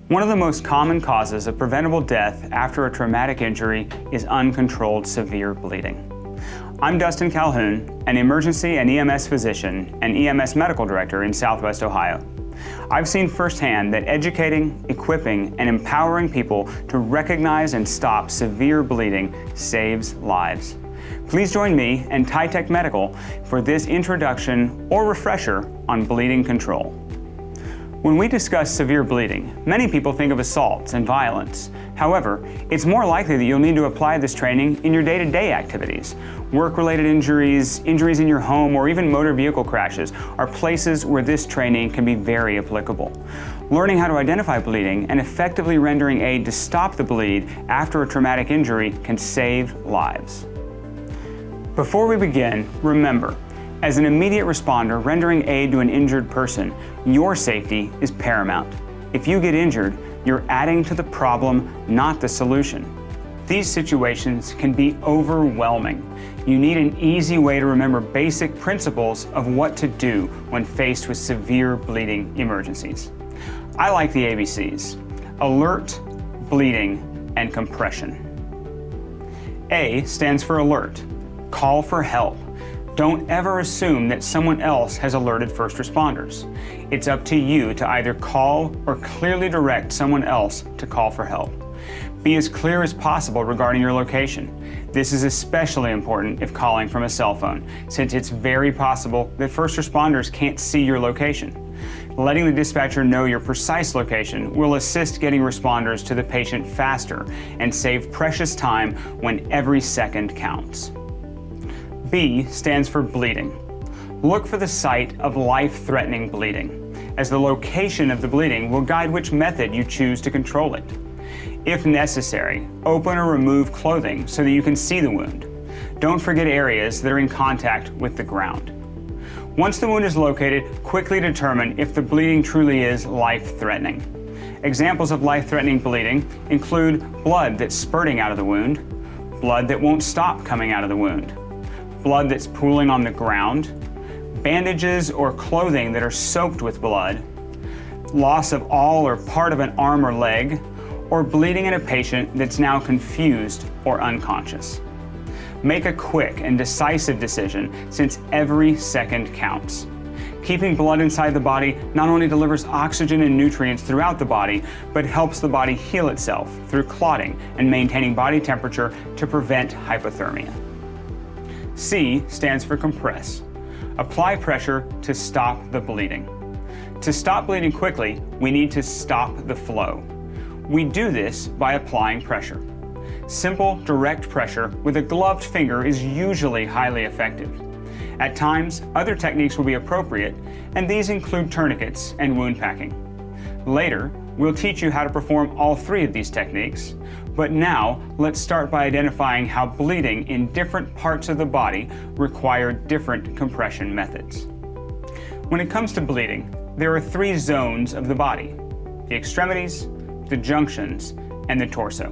One of the most common causes of preventable death after a traumatic injury is uncontrolled severe bleeding. I'm Dustin Calhoun, an emergency and EMS physician and EMS medical director in Southwest Ohio. I've seen firsthand that educating, equipping, and empowering people to recognize and stop severe bleeding saves lives. Please join me and TyTek Medical for this introduction or refresher on bleeding control. When we discuss severe bleeding, many people think of assaults and violence. However, it's more likely that you'll need to apply this training in your day-to-day activities. Work-related injuries, injuries in your home, or even motor vehicle crashes are places where this training can be very applicable. Learning how to identify bleeding and effectively rendering aid to stop the bleed after a traumatic injury can save lives. Before we begin, remember, as an immediate responder rendering aid to an injured person, your safety is paramount. If you get injured, you're adding to the problem, not the solution. These situations can be overwhelming. You need an easy way to remember basic principles of what to do when faced with severe bleeding emergencies. I like the ABCs: alert, bleeding, and compression. A stands for alert. Call for help. Don't ever assume that someone else has alerted first responders. It's up to you to either call or clearly direct someone else to call for help. Be as clear as possible regarding your location. This is especially important if calling from a cell phone, since it's very possible that first responders can't see your location. Letting the dispatcher know your precise location will assist getting responders to the patient faster and save precious time when every second counts. B stands for bleeding. Look for the site of life-threatening bleeding, as the location of the bleeding will guide which method you choose to control it. If necessary, open or remove clothing so that you can see the wound. Don't forget areas that are in contact with the ground. Once the wound is located, quickly determine if the bleeding truly is life-threatening. Examples of life-threatening bleeding include blood that's spurting out of the wound, blood that won't stop coming out of the wound, blood that's pooling on the ground, bandages or clothing that are soaked with blood, loss of all or part of an arm or leg, or bleeding in a patient that's now confused or unconscious. Make a quick and decisive decision, since every second counts. Keeping blood inside the body not only delivers oxygen and nutrients throughout the body, but helps the body heal itself through clotting and maintaining body temperature to prevent hypothermia. C stands for compress. Apply pressure to stop the bleeding. To stop bleeding quickly, we need to stop the flow. We do this by applying pressure. Simple, direct pressure with a gloved finger is usually highly effective. At times, other techniques will be appropriate, and these include tourniquets and wound packing. Later, we'll teach you how to perform all three of these techniques, but now let's start by identifying how bleeding in different parts of the body require different compression methods. When it comes to bleeding, there are three zones of the body: the extremities, the junctions, and the torso.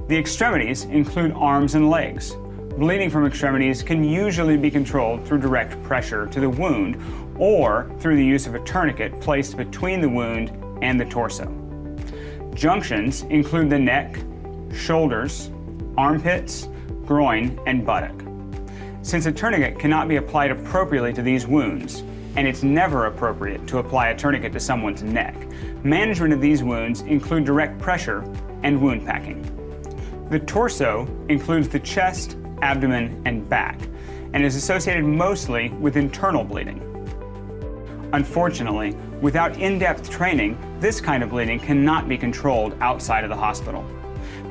The extremities include arms and legs. Bleeding from extremities can usually be controlled through direct pressure to the wound or through the use of a tourniquet placed between the wound and the torso. Junctions include the neck, shoulders, armpits, groin, and buttock. Since a tourniquet cannot be applied appropriately to these wounds, and it's never appropriate to apply a tourniquet to someone's neck, management of these wounds include direct pressure and wound packing. The torso includes the chest, abdomen, and back, and is associated mostly with internal bleeding. Unfortunately, without in-depth training, this kind of bleeding cannot be controlled outside of the hospital.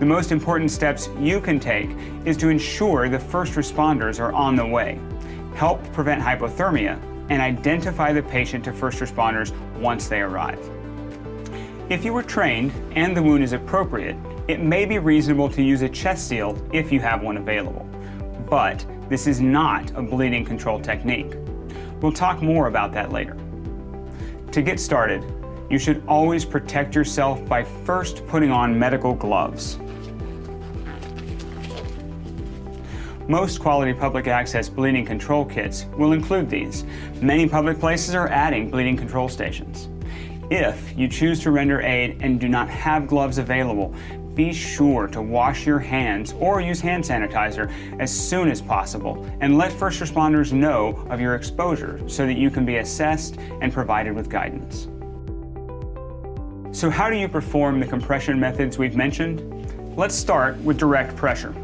The most important steps you can take is to ensure the first responders are on the way, help prevent hypothermia, and identify the patient to first responders once they arrive. If you were trained and the wound is appropriate, it may be reasonable to use a chest seal if you have one available. But this is not a bleeding control technique. We'll talk more about that later. To get started, you should always protect yourself by first putting on medical gloves. Most quality public access bleeding control kits will include these. Many public places are adding bleeding control stations. If you choose to render aid and do not have gloves available, be sure to wash your hands or use hand sanitizer as soon as possible and let first responders know of your exposure so that you can be assessed and provided with guidance. So how do you perform the compression methods we've mentioned? Let's start with direct pressure.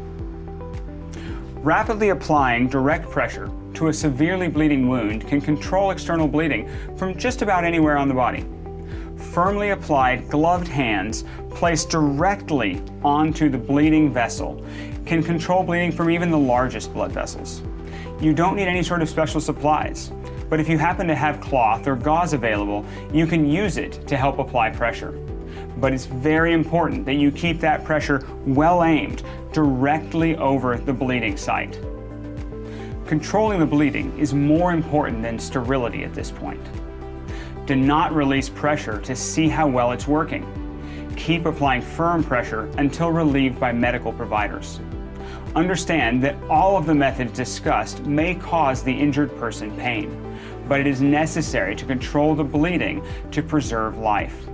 Rapidly applying direct pressure to a severely bleeding wound can control external bleeding from just about anywhere on the body. Firmly applied gloved hands placed directly onto the bleeding vessel can control bleeding from even the largest blood vessels. You don't need any sort of special supplies, but if you happen to have cloth or gauze available, you can use it to help apply pressure. But it's very important that you keep that pressure well aimed directly over the bleeding site. Controlling the bleeding is more important than sterility at this point. Do not release pressure to see how well it's working. Keep applying firm pressure until relieved by medical providers. Understand that all of the methods discussed may cause the injured person pain, but it is necessary to control the bleeding to preserve life.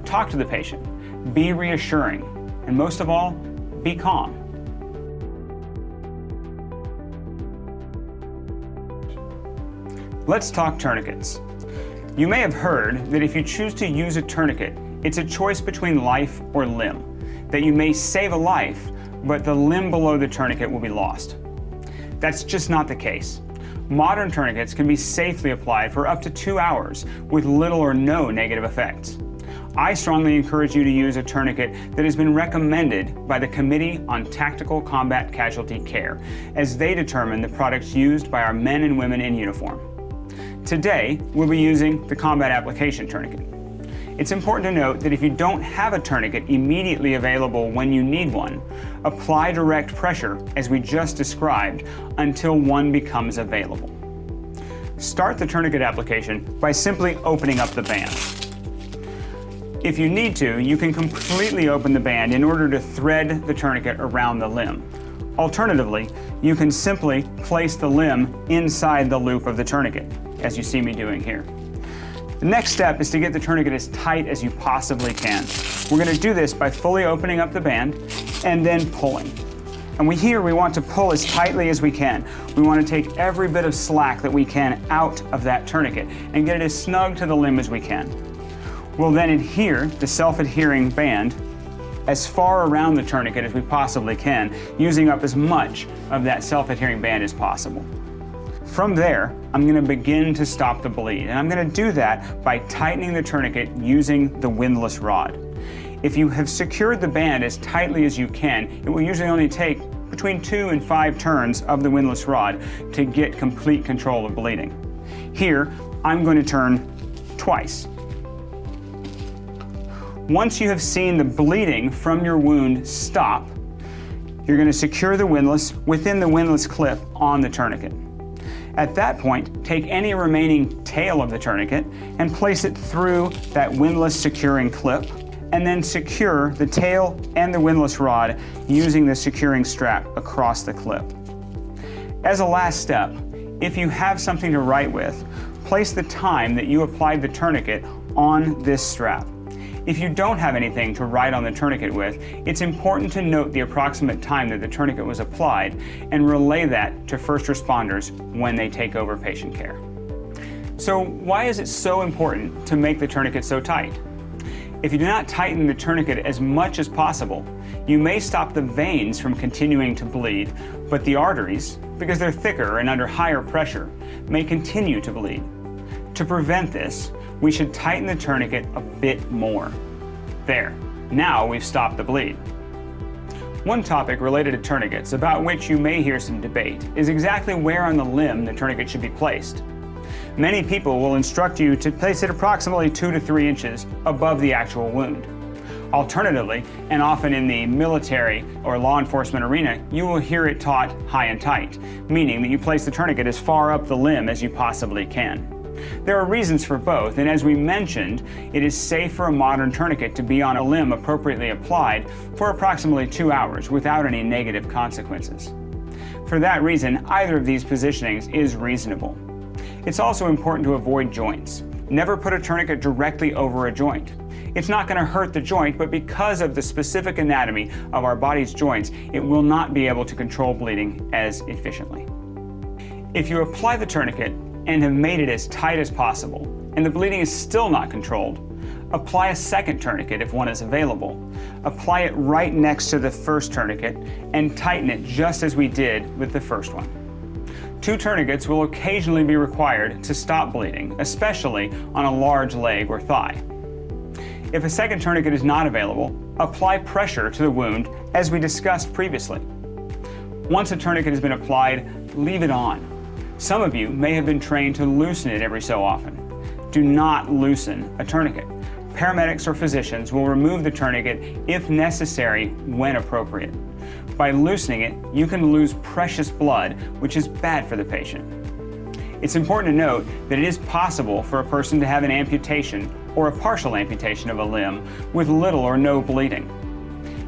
Talk to the patient, be reassuring, and most of all, be calm. Let's talk tourniquets. You may have heard that if you choose to use a tourniquet, it's a choice between life or limb, that you may save a life, but the limb below the tourniquet will be lost. That's just not the case. Modern tourniquets can be safely applied for up to 2 hours with little or no negative effects. I strongly encourage you to use a tourniquet that has been recommended by the Committee on Tactical Combat Casualty Care, as they determine the products used by our men and women in uniform. Today, we'll be using the combat application tourniquet. It's important to note that if you don't have a tourniquet immediately available when you need one, apply direct pressure, as we just described, until one becomes available. Start the tourniquet application by simply opening up the band. If you need to, you can completely open the band in order to thread the tourniquet around the limb. Alternatively, you can simply place the limb inside the loop of the tourniquet, as you see me doing here. The next step is to get the tourniquet as tight as you possibly can. We're going to do this by fully opening up the band and then pulling. And we want to pull as tightly as we can. We want to take every bit of slack that we can out of that tourniquet and get it as snug to the limb as we can. We'll then adhere the self-adhering band as far around the tourniquet as we possibly can, using up as much of that self-adhering band as possible. From there, I'm going to begin to stop the bleed, and I'm going to do that by tightening the tourniquet using the windlass rod. If you have secured the band as tightly as you can, it will usually only take between 2 and 5 turns of the windlass rod to get complete control of bleeding. Here, I'm going to turn twice. Once you have seen the bleeding from your wound stop, you're going to secure the windlass within the windlass clip on the tourniquet. At that point, take any remaining tail of the tourniquet and place it through that windlass securing clip, and then secure the tail and the windlass rod using the securing strap across the clip. As a last step, if you have something to write with, place the time that you applied the tourniquet on this strap. If you don't have anything to write on the tourniquet with, it's important to note the approximate time that the tourniquet was applied and relay that to first responders when they take over patient care. So why is it so important to make the tourniquet so tight? If you do not tighten the tourniquet as much as possible, you may stop the veins from continuing to bleed, but the arteries, because they're thicker and under higher pressure, may continue to bleed. To prevent this, we should tighten the tourniquet a bit more. There, now we've stopped the bleed. One topic related to tourniquets about which you may hear some debate is exactly where on the limb the tourniquet should be placed. Many people will instruct you to place it approximately 2 to 3 inches above the actual wound. Alternatively, and often in the military or law enforcement arena, you will hear it taught high and tight, meaning that you place the tourniquet as far up the limb as you possibly can. There are reasons for both, and as we mentioned, it is safe for a modern tourniquet to be on a limb appropriately applied for approximately 2 hours without any negative consequences. For that reason, either of these positionings is reasonable. It's also important to avoid joints. never put a tourniquet directly over a joint. It's not going to hurt the joint, but because of the specific anatomy of our body's joints, it will not be able to control bleeding as efficiently. If you apply the tourniquet and have made it as tight as possible, and the bleeding is still not controlled, apply a second tourniquet if one is available. Apply it right next to the first tourniquet and tighten it just as we did with the first one. 2 tourniquets will occasionally be required to stop bleeding, especially on a large leg or thigh. If a second tourniquet is not available, apply pressure to the wound as we discussed previously. Once a tourniquet has been applied, leave it on. Some of you may have been trained to loosen it every so often. Do not loosen a tourniquet. Paramedics or physicians will remove the tourniquet if necessary when appropriate. By loosening it, you can lose precious blood, which is bad for the patient. It's important to note that it is possible for a person to have an amputation or a partial amputation of a limb with little or no bleeding.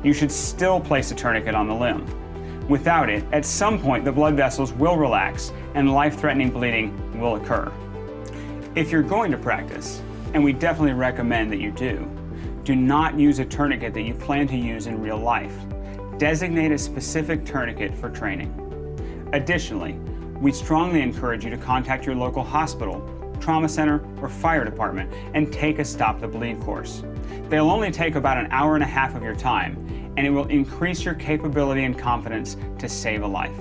You should still place a tourniquet on the limb. Without it, at some point the blood vessels will relax and life-threatening bleeding will occur. If you're going to practice, and we definitely recommend that you do not use a tourniquet that you plan to use in real life. Designate a specific tourniquet for training. Additionally, we strongly encourage you to contact your local hospital, trauma center, or fire department and take a Stop the Bleed course. They'll only take about an hour and a half of your time, and it will increase your capability and confidence to save a life.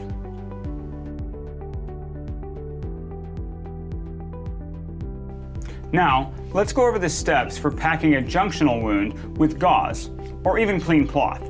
Now, let's go over the steps for packing a junctional wound with gauze, or even clean cloth.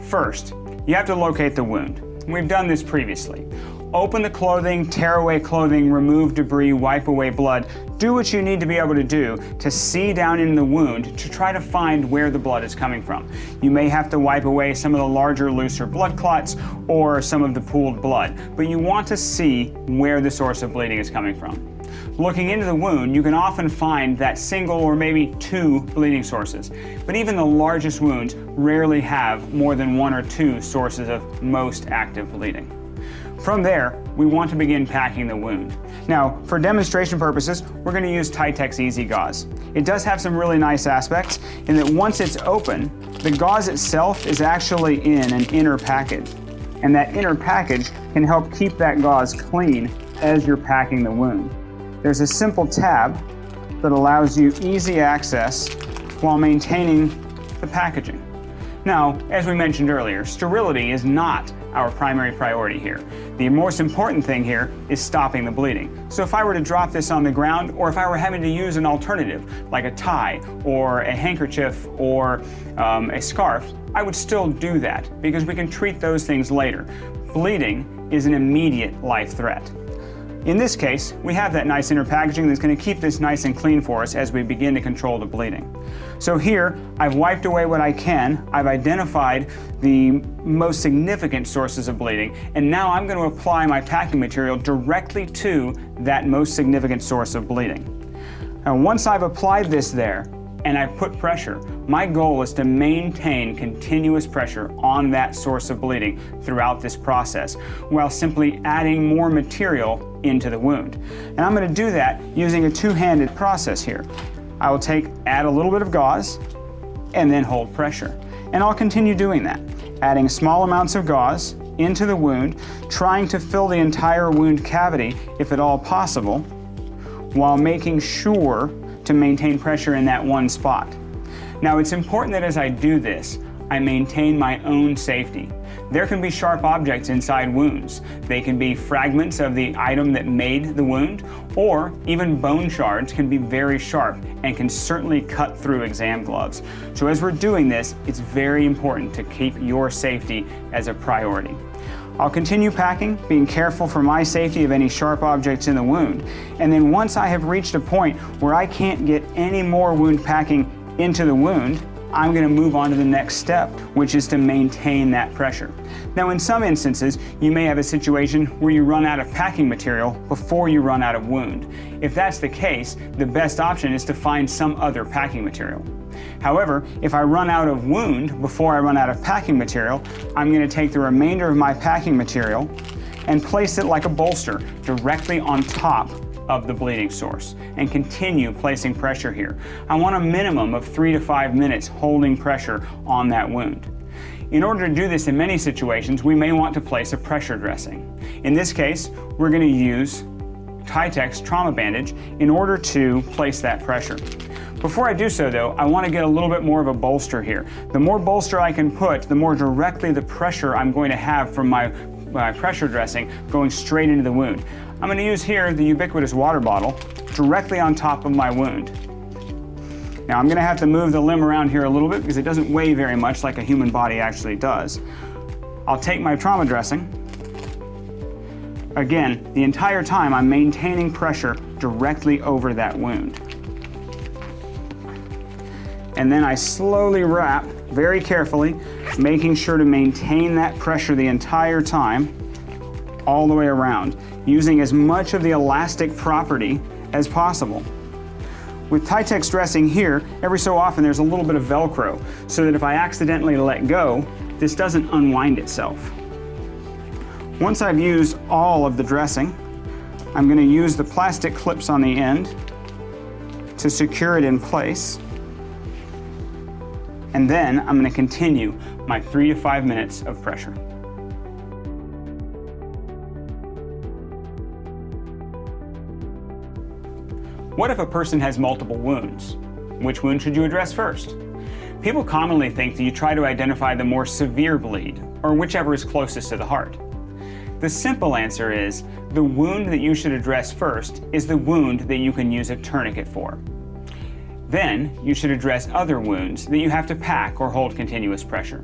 First, you have to locate the wound. We've done this previously. Open the clothing, tear away clothing, remove debris, wipe away blood. Do what you need to be able to do to see down in the wound to try to find where the blood is coming from. You may have to wipe away some of the larger, looser blood clots or some of the pooled blood, but you want to see where the source of bleeding is coming from. Looking into the wound, you can often find that single or maybe 2 bleeding sources, but even the largest wounds rarely have more than 1 or 2 sources of most active bleeding. From there, we want to begin packing the wound. Now, for demonstration purposes, we're going to use TyTek's Easy Gauze. It does have some really nice aspects in that once it's open, the gauze itself is actually in an inner package, and that inner package can help keep that gauze clean as you're packing the wound. There's a simple tab that allows you easy access while maintaining the packaging. Now, as we mentioned earlier, sterility is not our primary priority here. The most important thing here is stopping the bleeding. So if I were to drop this on the ground, or if I were having to use an alternative, like a tie or a handkerchief or a scarf, I would still do that because we can treat those things later. Bleeding is an immediate life threat. In this case, we have that nice inner packaging that's going to keep this nice and clean for us as we begin to control the bleeding. So here, I've wiped away what I can, I've identified the most significant sources of bleeding, and now I'm going to apply my packing material directly to that most significant source of bleeding. Now, once I've applied this there, and I've put pressure, my goal is to maintain continuous pressure on that source of bleeding throughout this process, while simply adding more material into the wound. And I'm going to do that using a two-handed process here. I will add a little bit of gauze, and then hold pressure. And I'll continue doing that, adding small amounts of gauze into the wound, trying to fill the entire wound cavity if at all possible, while making sure to maintain pressure in that one spot. Now, it's important that as I do this, I maintain my own safety. There can be sharp objects inside wounds. They can be fragments of the item that made the wound, or even bone shards can be very sharp and can certainly cut through exam gloves. So as we're doing this, it's very important to keep your safety as a priority. I'll continue packing, being careful for my safety of any sharp objects in the wound. And then once I have reached a point where I can't get any more wound packing into the wound, I'm going to move on to the next step, which is to maintain that pressure. Now, in some instances, you may have a situation where you run out of packing material before you run out of wound. If that's the case, the best option is to find some other packing material. However, if I run out of wound before I run out of packing material, I'm going to take the remainder of my packing material and place it like a bolster directly on top of the bleeding source and continue placing pressure here. I want a minimum of 3 to 5 minutes holding pressure on that wound. In order to do this in many situations, we may want to place a pressure dressing. In this case, we're going to use TyTek's trauma bandage in order to place that pressure. Before I do so though, I want to get a little bit more of a bolster here. The more bolster I can put, the more directly the pressure I'm going to have from my pressure dressing going straight into the wound. I'm going to use here the ubiquitous water bottle directly on top of my wound. Now I'm going to have to move the limb around here a little bit because it doesn't weigh very much like a human body actually does. I'll take my trauma dressing. Again, the entire time I'm maintaining pressure directly over that wound. And then I slowly wrap very carefully, making sure to maintain that pressure the entire time, all the way around, using as much of the elastic property as possible. With TyTek's dressing here, every so often there's a little bit of Velcro, so that if I accidentally let go, this doesn't unwind itself. Once I've used all of the dressing, I'm going to use the plastic clips on the end to secure it in place. And then I'm going to continue my 3 to 5 minutes of pressure. What if a person has multiple wounds? Which wound should you address first? People commonly think that you try to identify the more severe bleed, or whichever is closest to the heart. The simple answer is, the wound that you should address first is the wound that you can use a tourniquet for. Then, you should address other wounds that you have to pack or hold continuous pressure.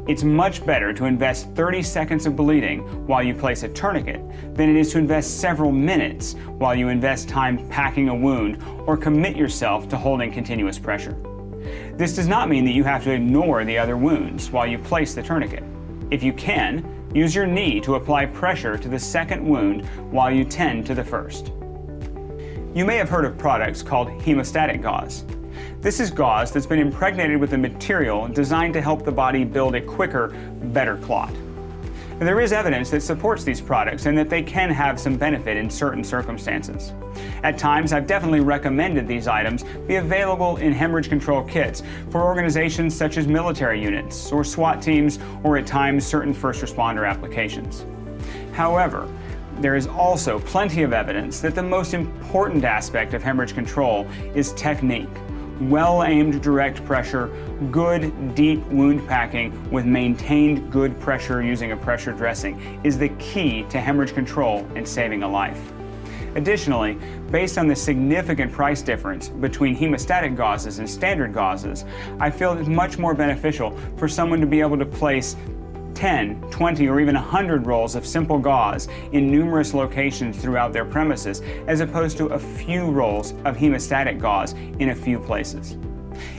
It's much better to invest 30 seconds of bleeding while you place a tourniquet than it is to invest several minutes while you invest time packing a wound or commit yourself to holding continuous pressure. This does not mean that you have to ignore the other wounds while you place the tourniquet. If you can, use your knee to apply pressure to the second wound while you tend to the first. You may have heard of products called Hemostatic Gauze. This is gauze that's been impregnated with a material designed to help the body build a quicker, better clot. There is evidence that supports these products and that they can have some benefit in certain circumstances. At times, I've definitely recommended these items be available in hemorrhage control kits for organizations such as military units or SWAT teams, or at times certain first responder applications. However, there is also plenty of evidence that the most important aspect of hemorrhage control is technique. Well-aimed direct pressure, good deep wound packing with maintained good pressure using a pressure dressing is the key to hemorrhage control and saving a life. Additionally, based on the significant price difference between hemostatic gauzes and standard gauzes, I feel it's much more beneficial for someone to be able to place 10, 20, or even 100 rolls of simple gauze in numerous locations throughout their premises, as opposed to a few rolls of hemostatic gauze in a few places.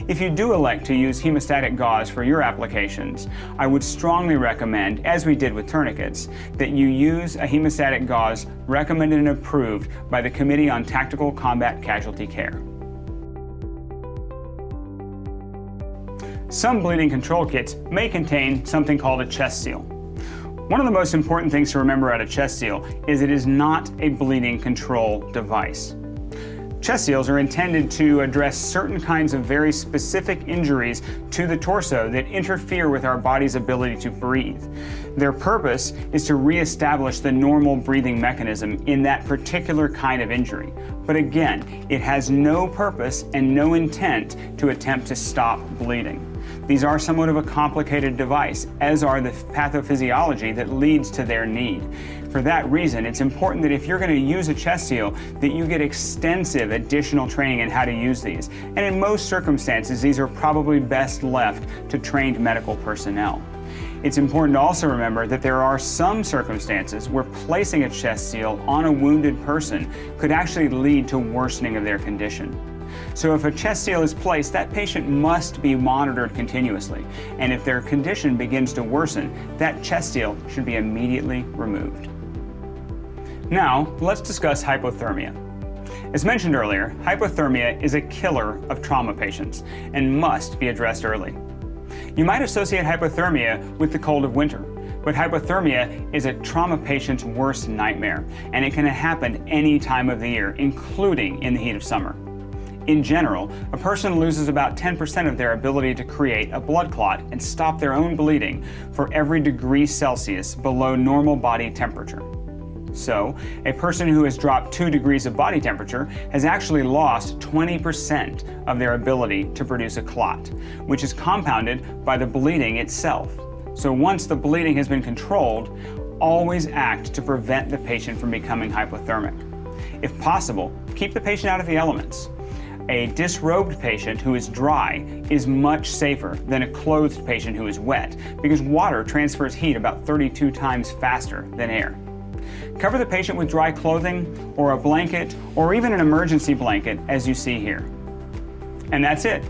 If you do elect to use hemostatic gauze for your applications, I would strongly recommend, as we did with tourniquets, that you use a hemostatic gauze recommended and approved by the Committee on Tactical Combat Casualty Care. Some bleeding control kits may contain something called a chest seal. One of the most important things to remember about a chest seal is it is not a bleeding control device. Chest seals are intended to address certain kinds of very specific injuries to the torso that interfere with our body's ability to breathe. Their purpose is to reestablish the normal breathing mechanism in that particular kind of injury. But again, it has no purpose and no intent to attempt to stop bleeding. These are somewhat of a complicated device, as are the pathophysiology that leads to their need. For that reason, it's important that if you're going to use a chest seal, that you get extensive additional training in how to use these. And in most circumstances, these are probably best left to trained medical personnel. It's important to also remember that there are some circumstances where placing a chest seal on a wounded person could actually lead to worsening of their condition. So if a chest seal is placed, that patient must be monitored continuously. And if their condition begins to worsen, that chest seal should be immediately removed. Now, let's discuss hypothermia. As mentioned earlier, hypothermia is a killer of trauma patients and must be addressed early. You might associate hypothermia with the cold of winter, But hypothermia is a trauma patient's worst nightmare, and it can happen any time of the year, including in the heat of summer. In general, a person loses about 10% of their ability to create a blood clot and stop their own bleeding for every degree Celsius below normal body temperature. So, a person who has dropped 2 degrees of body temperature has actually lost 20% of their ability to produce a clot, which is compounded by the bleeding itself. So once the bleeding has been controlled, always act to prevent the patient from becoming hypothermic. If possible, keep the patient out of the elements. A disrobed patient who is dry is much safer than a clothed patient who is wet because water transfers heat about 32 times faster than air. Cover the patient with dry clothing or a blanket or even an emergency blanket as you see here. And that's it.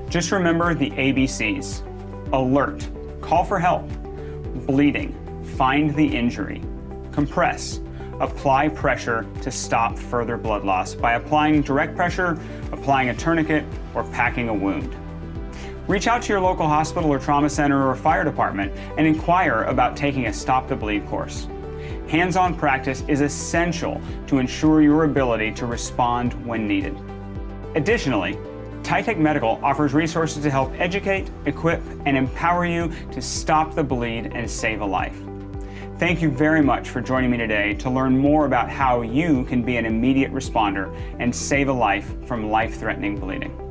Just remember the ABCs. Alert, call for help, bleeding, find the injury, compress, apply pressure to stop further blood loss by applying direct pressure, applying a tourniquet, or packing a wound. Reach out to your local hospital or trauma center or fire department and inquire about taking a Stop the Bleed course. Hands-on practice is essential to ensure your ability to respond when needed. Additionally, TyTek Medical offers resources to help educate, equip, and empower you to stop the bleed and save a life. Thank you very much for joining me today to learn more about how you can be an immediate responder and save a life from life-threatening bleeding.